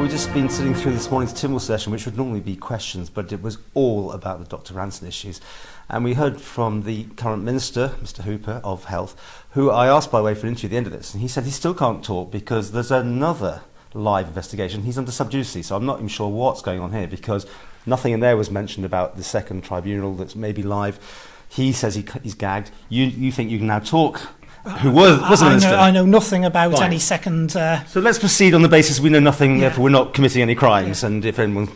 we've just been sitting through this morning's Tynwald session, which would normally be questions, but it was all about the Dr Ranson issues. And we heard from the current Minister, Mr Hooper, of Health, who I asked, by the way, for an interview at the end of this, and he said he still can't talk because there's another live investigation. He's under sub judice, so I'm not even sure what's going on here, because nothing in there was mentioned about the second tribunal that's maybe live. He says he's gagged. You think you can now talk? Who was a minister? I know nothing about any second... So let's proceed on the basis we know nothing, therefore we're not committing any crimes, and if anyone...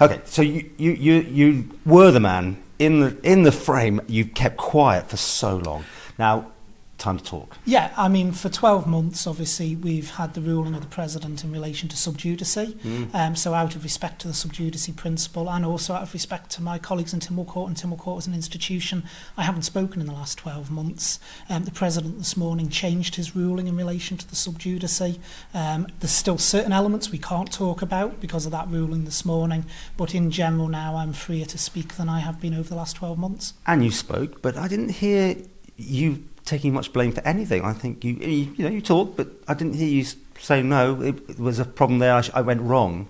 Okay, so you were the man in the frame. You kept quiet for so long. Now, time to talk. Yeah, I mean, for 12 months, obviously, we've had the ruling of the President in relation to sub judice. So out of respect to the sub judice principle, and also out of respect to my colleagues in Tynwald Court, and Tynwald Court as an institution, I haven't spoken in the last 12 months. The President this morning changed his ruling in relation to the sub judice. There's still certain elements we can't talk about because of that ruling this morning, but in general now I'm freer to speak than I have been over the last 12 months. And you spoke, but I didn't hear you taking much blame for anything. I think you talked, but I didn't hear you say no. It was a problem there. I went wrong.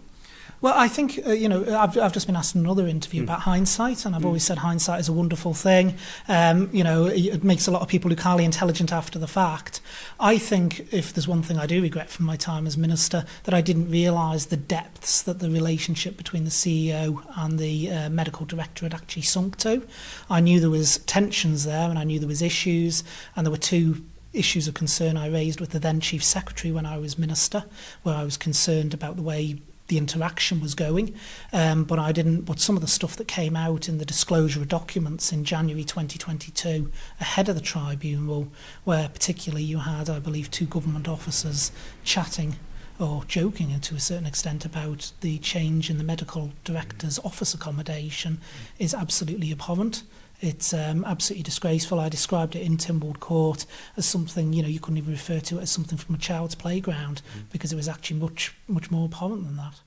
Well, I think, I've just been asked in another interview about hindsight, and I've always said hindsight is a wonderful thing. It makes a lot of people look highly intelligent after the fact. I think if there's one thing I do regret from my time as Minister, that I didn't realise the depths that the relationship between the CEO and the Medical Director had actually sunk to. I knew there was tensions there, and I knew there was issues, and there were two issues of concern I raised with the then Chief Secretary when I was Minister, where I was concerned about the way the interaction was going, but some of the stuff that came out in the disclosure of documents in January 2022 ahead of the tribunal, where particularly you had, I believe, two government officers chatting or joking to a certain extent about the change in the medical director's office accommodation, is absolutely abhorrent. It's absolutely disgraceful. I described it in Tynwald Court as something, you couldn't even refer to it as something from a child's playground, because it was actually much, much more abhorrent than that.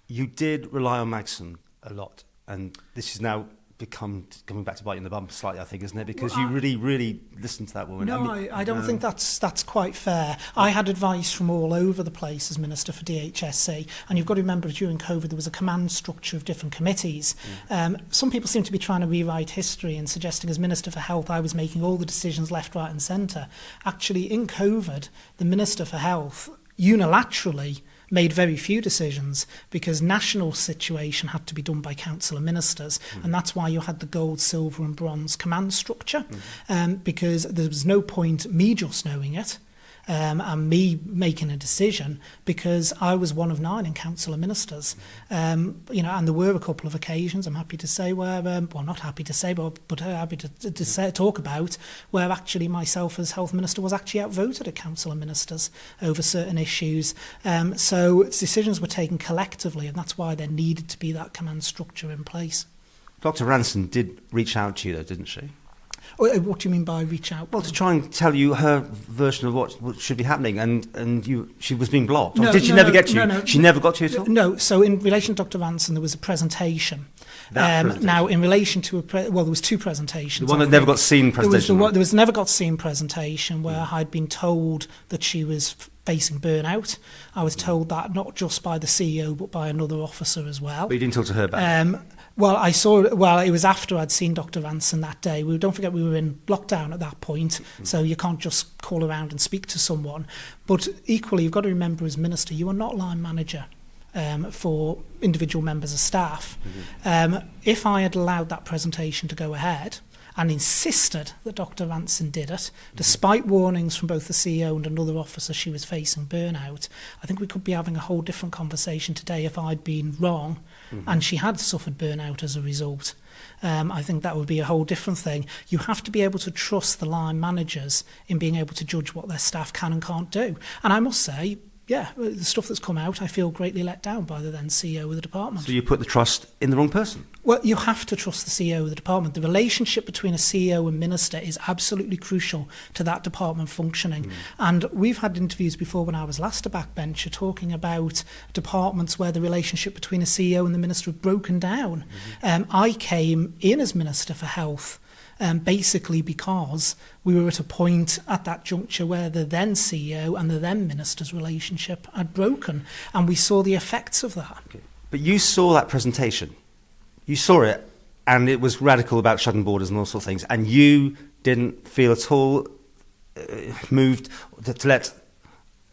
You did rely on Magson a lot, and this is now coming back to bite you in the bum slightly, I think, isn't it? Because you really, really listened to that woman. No, I don't think that's quite fair. I had advice from all over the place as Minister for DHSC, and you've got to remember during COVID there was a command structure of different committees. Some people seem to be trying to rewrite history and suggesting as Minister for Health I was making all the decisions left, right and centre. Actually, in COVID, the Minister for Health unilaterally made very few decisions, because national situation had to be done by council and ministers, and that's why you had the gold, silver and bronze command structure, because there was no point me just knowing it and me making a decision, because I was one of 9 in council and ministers, and there were a couple of occasions, I'm happy to say, where not happy to say, but happy to talk about, where actually myself as health minister was actually outvoted at council and ministers over certain issues. So decisions were taken collectively, and that's why there needed to be that command structure in place. Dr Ranson did reach out to you, though, didn't she? What do you mean by reach out? Well, to try and tell you her version of what should be happening, and she was being blocked. Did she never get to you? No. She never got to you at all? No, so in relation to Dr Ranson, there was a presentation. Now, in relation to there was 2 presentations. The one that never got seen presentation. There was never got seen presentation where I'd been told that she was facing burnout. I was told that not just by the CEO but by another officer as well. But you didn't talk to her about it? It was after I'd seen Dr Ranson that day. Don't forget we were in lockdown at that point, so you can't just call around and speak to someone. But equally, you've got to remember as Minister, you are not line manager for individual members of staff. If I had allowed that presentation to go ahead and insisted that Dr Ranson did it, despite warnings from both the CEO and another officer she was facing burnout, I think we could be having a whole different conversation today if I'd been wrong and she had suffered burnout as a result. I think that would be a whole different thing. You have to be able to trust the line managers in being able to judge what their staff can and can't do. And I must say, the stuff that's come out, I feel greatly let down by the then CEO of the department. So you put the trust in the wrong person? Well, you have to trust the CEO of the department. The relationship between a CEO and minister is absolutely crucial to that department functioning. And we've had interviews before when I was last a backbencher talking about departments where the relationship between a CEO and the minister had broken down. I came in as Minister for Health basically because we were at a point at that juncture where the then CEO and the then minister's relationship had broken, and we saw the effects of that. Okay. But you saw that presentation. You saw it, and it was radical about shutting borders and all sorts of things, and you didn't feel at all moved to let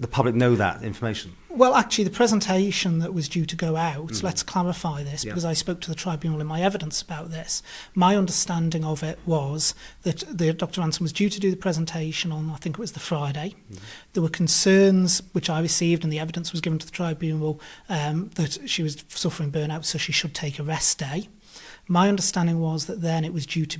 the public know that information. Well, actually, the presentation that was due to go out, let's clarify this, because I spoke to the tribunal in my evidence about this. My understanding of it was that Dr Ranson was due to do the presentation on, I think it was the Friday. There were concerns, which I received, and the evidence was given to the tribunal, that she was suffering burnout, so she should take a rest day. My understanding was that then it was going to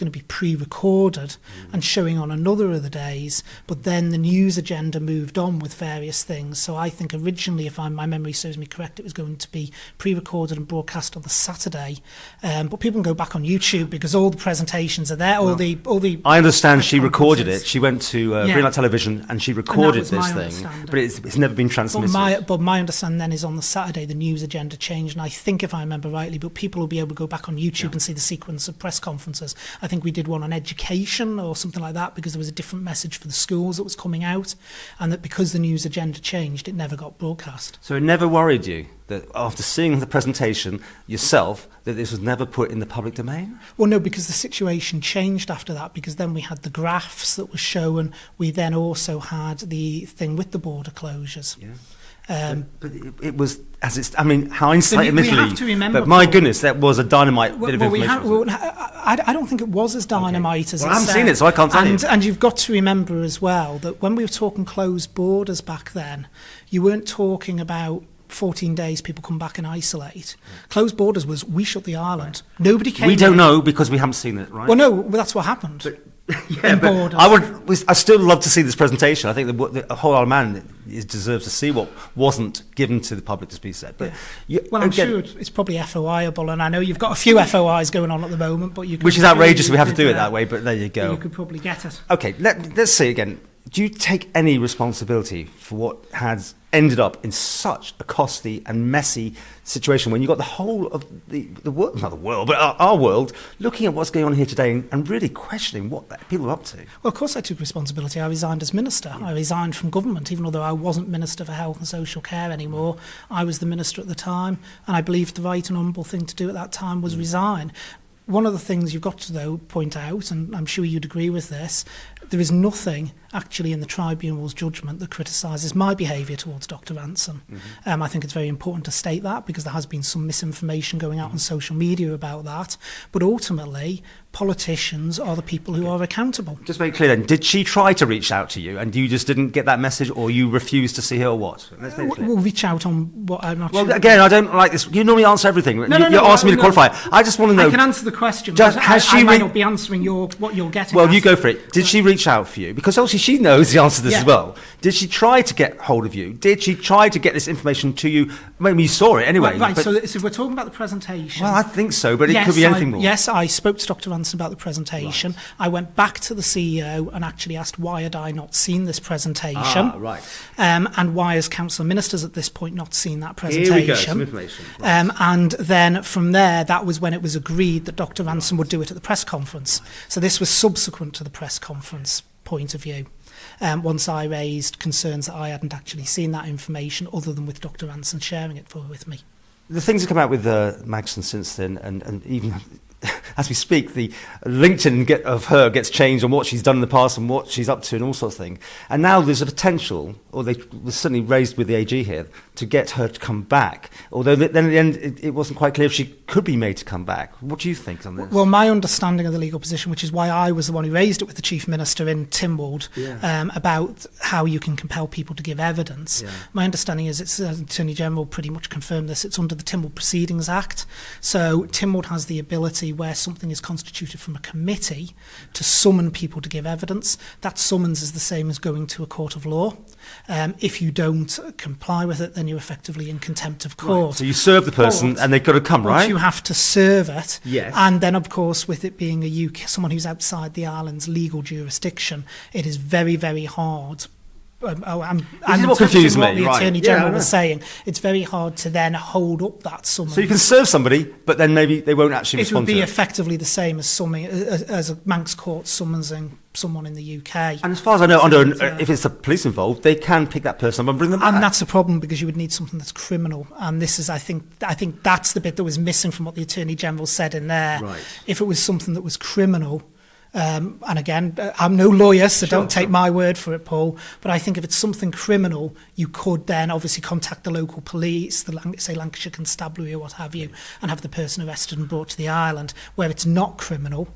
be pre-recorded and showing on another of the days, but then the news agenda moved on with various things. So I think originally, if my memory serves me correct, it was going to be pre-recorded and broadcast on the Saturday. But people can go back on YouTube because all the presentations are there. All the I understand she recorded it. She went to Greenlight Television and she recorded this thing, but it's never been transmitted. But my understanding then is on the Saturday the news agenda changed, and I think, if I remember rightly, but people will be able to go back on YouTube and see the sequence of press conferences. I think we did one on education or something like that, because there was a different message for the schools that was coming out, and that because the news agenda changed, it never got broadcast. So it never worried you that after seeing the presentation yourself, that this was never put in the public domain? Well, no, because the situation changed after that, because then we had the graphs that were shown. We then also had the thing with the border closures. Yeah. But it was, as it's, I mean, hindsight admittedly, we have to remember, but my goodness, that was a dynamite bit of information. I don't think it was as dynamite as it I haven't said. seen it, so I can't tell you. And you've got to remember as well that when we were talking closed borders back then, you weren't talking about 14 days people come back and isolate. Closed borders was we shut the island. Right. Nobody came. We don't know because we haven't seen it, right? Well, no, that's what happened. But I still love to see this presentation. I think the whole Isle of Man deserves to see what wasn't given to the public to be said. But I'm sure it's probably FOIable, and I know you've got a few FOIs going on at the moment, but which is outrageous. We have to do it that way, but there you go. You could probably get it. Okay, let's see again. Do you take any responsibility for what has ended up in such a costly and messy situation when you've got the whole of the world, not the world, but our world, looking at what's going on here today and really questioning what people are up to? Well, of course I took responsibility. I resigned as minister. I resigned from government, even though I wasn't Minister for Health and Social Care anymore. I was the minister at the time, and I believed the right and honourable thing to do at that time was resign. One of the things you've got to, though, point out, and I'm sure you'd agree with this, there is nothing actually in the tribunal's judgment that criticises my behaviour towards Dr Ranson. I think it's very important to state that, because there has been some misinformation going out on social media about that. But ultimately, politicians are the people who are accountable. Just make it clear then, did she try to reach out to you and you just didn't get that message, or you refused to see her, or what? Let's make it clear. We'll reach out on what I'm not sure. Well, again, I don't like this. You normally answer everything. You're asking me to qualify. I just want to know. I can answer the question, but I might not be answering what you're getting Well, at. you go for it. Did she reach out for you? Because obviously she knows the answer to this as well. Did she try to get hold of you? Did she try to get this information to you? Maybe you saw it anyway. Right, so we're talking about the presentation. Well, I think so, but it could be anything more. Yes, I spoke to Dr Ranson about the presentation. Right. I went back to the CEO and actually asked why had I not seen this presentation. And why has Council of Ministers at this point not seen that presentation. Here we go, some information. Right. And then from there, that was when it was agreed that Dr Ranson would do it at the press conference. So this was subsequent to the press conference point of view. Once I raised concerns that I hadn't actually seen that information, other than with Dr Ranson sharing it with me. The things that come out with Magson since then, and even as we speak, the LinkedIn of her gets changed on what she's done in the past and what she's up to and all sorts of things. And now there's a potential, or they was certainly raised with the AG here, to get her to come back. Although then at the end it wasn't quite clear if she could be made to come back. What do you think on this? Well, my understanding of the legal position, which is why I was the one who raised it with the Chief Minister in Tynwald, about how you can compel people to give evidence. Yeah. My understanding is it's Attorney General pretty much confirmed this. It's under the Tynwald Proceedings Act. So Tynwald has the ability, where something is constituted from a committee, to summon people to give evidence. That summons is the same as going to a court of law. If you don't comply with it, then you're effectively in contempt of court. Right. So you serve the person and they've got to come, right? You have to serve it. Yes. And then, of course, with it being someone who's outside the island's legal jurisdiction, it is very, very hard I'm what confused what me, the right. Attorney General was saying. It's very hard to then hold up that summons. So you can serve somebody, but then maybe they won't actually respond to it. It would be effectively the same as a Manx court summonsing someone in the UK. And as far as I know, if it's the police involved, they can pick that person up and bring them back. And that's a problem, because you would need something that's criminal. And this is, I think that's the bit that was missing from what the Attorney General said in there. Right. If it was something that was criminal, and again, I'm no lawyer, so don't take my word for it, Paul, but I think if it's something criminal, you could then obviously contact the local police, say Lancashire Constabulary or what have you, and have the person arrested and brought to the island. Where it's not criminal,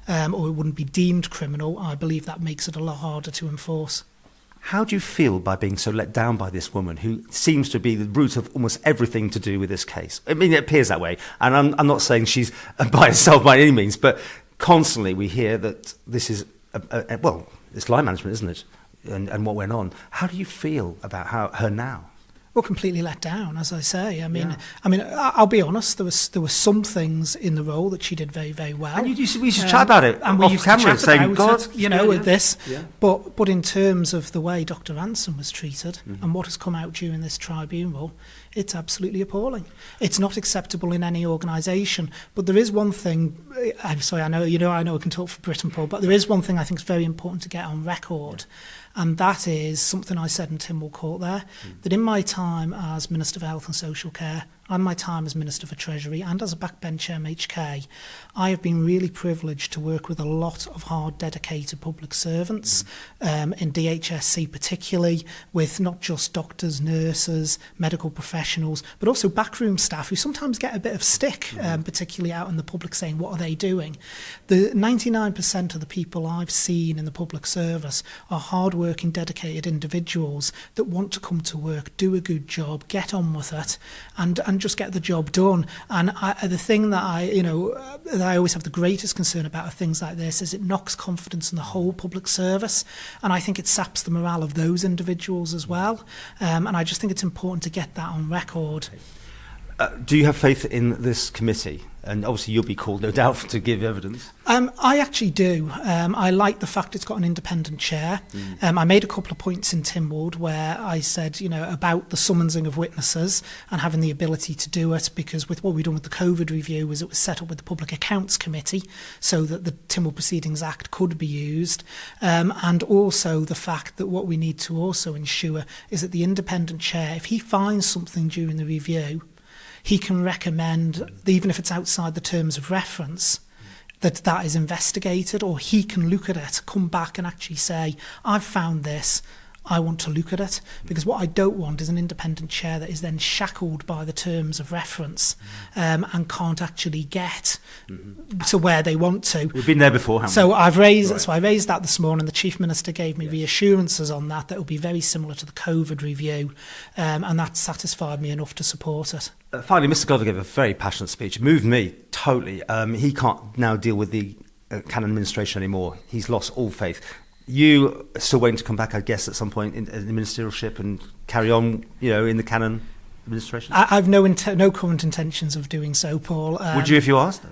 or it wouldn't be deemed criminal, I believe that makes it a lot harder to enforce. How do you feel by being so let down by this woman who seems to be the root of almost everything to do with this case? I mean, it appears that way, and I'm not saying she's by herself by any means, but constantly we hear that this is, it's line management, isn't it? And what went on. How do you feel about her now? Well, completely let down, as I say. I mean, I'll be honest. There were some things in the role that she did very, very well. And we used to chat about it, and we used camera, to chat saying, about God, with this. Yeah. But in terms of the way Dr Ranson was treated and what has come out during this tribunal, it's absolutely appalling. It's not acceptable in any organisation. But there is one thing. I'm sorry. I know I can talk for Britain, Paul. But there is one thing I think is very important to get on record. And that is something I said in Tynwald Court there, that in my time as Minister for Health and Social Care, and my time as Minister for Treasury and as a backbencher MHK, I have been really privileged to work with a lot of hard, dedicated public servants, in DHSC particularly, with not just doctors, nurses, medical professionals, but also backroom staff who sometimes get a bit of stick, particularly out in the public, saying, what are they doing? The 99% of the people I've seen in the public service are hard-working, dedicated individuals that want to come to work, do a good job, get on with it, and just get the job done. And the thing that I always have the greatest concern about things like this is it knocks confidence in the whole public service, and I think it saps the morale of those individuals as well. And I just think it's important to get that on record. Do you have faith in this committee? And obviously you'll be called, no doubt, to give evidence. I actually do. I like the fact it's got an independent chair. I made a couple of points in Tynwald where I said, about the summonsing of witnesses and having the ability to do it, because with what we've done with the COVID review was it was set up with the Public Accounts Committee so that the Tynwald Proceedings Act could be used. And also the fact that what we need to also ensure is that the independent chair, if he finds something during the review, he can recommend, even if it's outside the terms of reference, that is investigated, or he can look at it, come back and actually say, I've found this, I want to look at it. Because what I don't want is an independent chair that is then shackled by the terms of reference and can't actually get to where they want to. We've been there before, haven't we? So I raised that this morning. The Chief Minister gave me reassurances on that will be very similar to the COVID review, and that satisfied me enough to support it. Finally, Mr. Glover gave a very passionate speech. It moved me totally. He can't now deal with the Canon administration anymore. He's lost all faith. You are still waiting to come back, I guess, at some point in the ministerialship and carry on, in the Canon administration? I've no current intentions of doing so, Paul. Would you if you asked?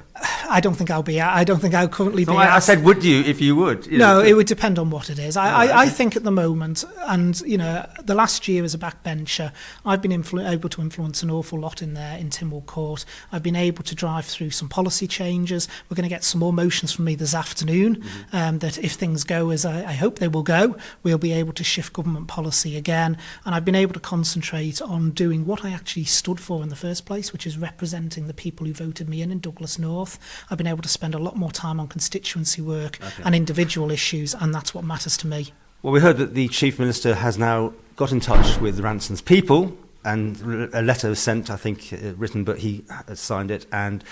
I don't think I'll be. I don't think I'll currently be. I said, would you if you would? No, it would depend on what it is. I think at the moment, and the last year as a backbencher, I've been able to influence an awful lot in Tynwald Court. I've been able to drive through some policy changes. We're going to get some more motions from me this afternoon. That if things go as I hope they will go, we'll be able to shift government policy again. And I've been able to concentrate on doing what I actually stood for in the first place, which is representing the people who voted me in Douglas North. I've been able to spend a lot more time on constituency work and individual issues, and that's what matters to me. Well, we heard that the Chief Minister has now got in touch with Ranson's people, and a letter was sent, I think, written, but he signed it, and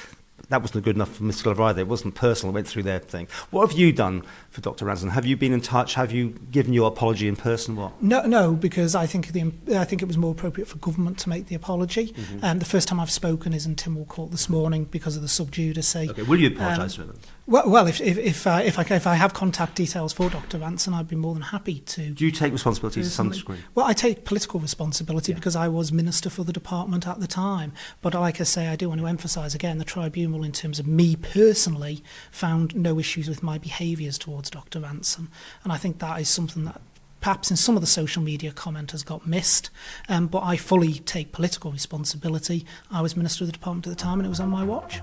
that wasn't good enough for Mr. Glover either. It wasn't personal. It went through their thing. What have you done for Dr. Ranson? Have you been in touch? Have you given your apology in person? What? No, because I think it was more appropriate for government to make the apology. The first time I've spoken is in Tynwald Court this morning because of the sub judice. Okay, will you apologise to them? Well, if I have contact details for Dr. Ranson, I'd be more than happy to. Do you take responsibility to some degree? Well, I take political responsibility because I was Minister for the department at the time. But like I say, I do want to emphasise again, the tribunal, in terms of me personally, found no issues with my behaviours towards Dr. Ranson. And I think that is something that perhaps in some of the social media commenters got missed, but I fully take political responsibility. I was Minister of the Department at the time and it was on my watch.